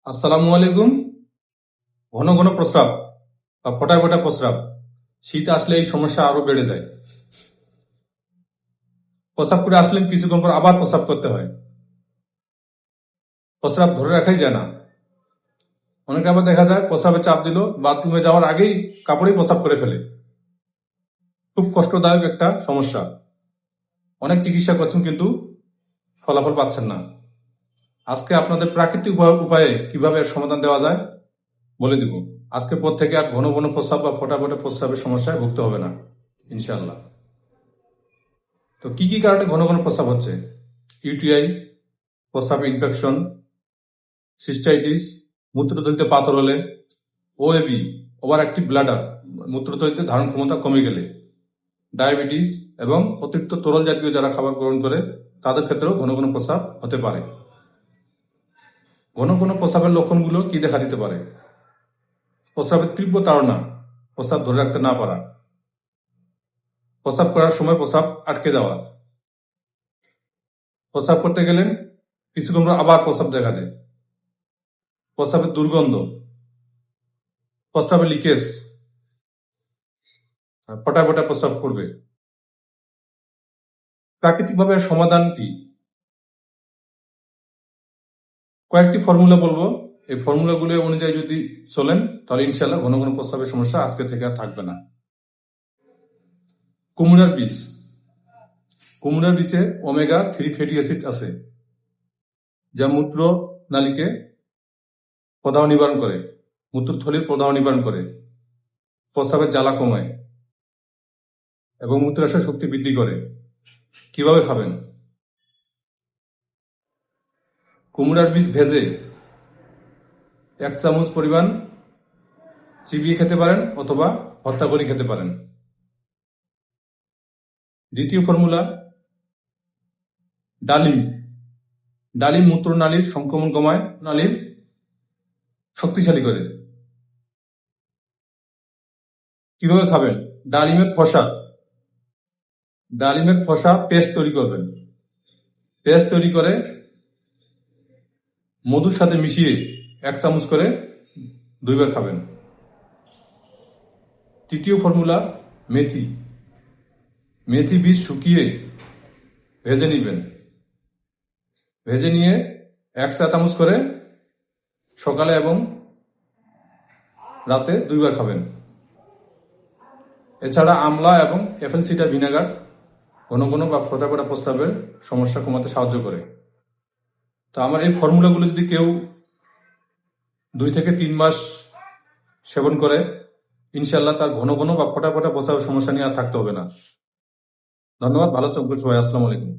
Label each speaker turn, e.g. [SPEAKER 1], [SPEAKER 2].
[SPEAKER 1] আসসালামু আলাইকুম। ঘন ঘন প্রস্রাব বা ফোঁটা ফোঁটা প্রস্রাব, শীত আসলে এই সমস্যা আরো বেড়ে যায়। প্রস্রাব করে আসলেন, কিছুক্ষণ পর আবার প্রস্রাব করতে হয়। প্রস্রাব ধরে রাখাই যায় না। অনেকে আবার দেখা যায় প্রস্রাবে চাপ দিল, বাথরুমে যাওয়ার আগেই কাপড়েই প্রস্রাব করে ফেলে। খুব কষ্টদায়ক একটা সমস্যা। অনেক চিকিৎসা করছেন কিন্তু ফলাফল পাচ্ছেন না। আজকে আপনাদের প্রাকৃতিক উপায়ে কিভাবে এর সমাধান দেওয়া যায় বলে দিব। আজকের পর থেকে আর ঘন ঘন প্রস্রাব বা ফোঁটা ফোঁটা প্রস্রাবের সমস্যায় ভুগতে হবে না, ইনশাল্লাহ। তো কি কি কারণে ঘন ঘন প্রস্রাব হচ্ছে? ইউটিআই, প্রস্রাবে ইনফেকশন, সিস্টাইটিস, মূত্রথলিতে পাথর হলে, ওএবি, ওভার অ্যাক্টিভ ব্লাডার, মূত্রথলিতে ধারণ ক্ষমতা কমে গেলে, ডায়াবেটিস এবং অতিরিক্ত তরল জাতীয় যারা খাবার গ্রহণ করে তাদের ক্ষেত্রেও ঘন ঘন প্রস্রাব হতে পারে। ঘন ঘন প্রস্রাবের লক্ষণগুলো কি দেখা দিতে পারে? প্রস্রাবের তীব্র তাড়না, প্রস্রাব ধরে রাখতে না পারা, প্রস্রাব করার সময় প্রস্রাব আটকে যাওয়া, প্রস্রাব করতে গেলেন কিছুক্ষণ পর আবার প্রস্রাব দেখা দেয়, প্রস্রাবের দুর্গন্ধ, প্রস্রাবের লিকেজ, ফোঁটা ফোঁটা প্রস্রাব করবে। প্রাকৃতিকভাবে এর সমাধান কি? কয়েকটি ফর্মুলা বলবো। এই ফর্মুলাগুলো অনুযায়ী যদি চলেন তাহলে ইনশাল্লাহ ঘন ঘন প্রস্রাবের সমস্যা আজকে থেকে আর থাকবে না। কুমড়ার বীজ। কুমড়ার বীজে ওমেগা-3 ফ্যাটি অ্যাসিড আছে, যা মূত্র নালীকে প্রদাহ নিবারণ করে, মূত্রথলির প্রদাহ নিবারণ করে, প্রস্রাবের জ্বালা কমায় এবং মূত্রাশয় শক্তি বৃদ্ধি করে। কিভাবে খাবেন? কুমড়ার বীজ ভেজে 1 চামচ পরিমাণ চিবিয়ে খেতে পারেন অথবা ভর্তা করে খেতে পারেন। দ্বিতীয় ফর্মুলা, ডালিম। ডালিম মূত্রনালীর সংক্রমণ কমায়, নালীর শক্তিশালী করে। কিভাবে খাবেন? ডালিমের খোসা পেস্ট তৈরি করবেন। পেস্ট তৈরি করে মধুর সাথে মিশিয়ে 1 চামচ করে 2 বার খাবেন। তৃতীয় ফর্মুলা, মেথি। মেথি বীজ শুকিয়ে ভেজে নিবেন। ভেজে নিয়ে 1 চা চামচ করে সকালে এবং রাতে 2 বার খাবেন। এছাড়া আমলা এবং অ্যাপেল সিডার ভিনেগার ঘন ঘন বা ফোঁটা ফোঁটা প্রস্রাবের সমস্যা কমাতে সাহায্য করে। তো আমার এই ফর্মুলাগুলো যদি কেউ 2 থেকে 3 মাস সেবন করে, ইনশাল্লাহ তার ঘন ঘন বা ফোঁটা ফোঁটা প্রস্রাবের সমস্যা নিয়ে আর থাকতে হবে না। ধন্যবাদ, ভালো থাকবেন সবাই। আসসালামু আলাইকুম।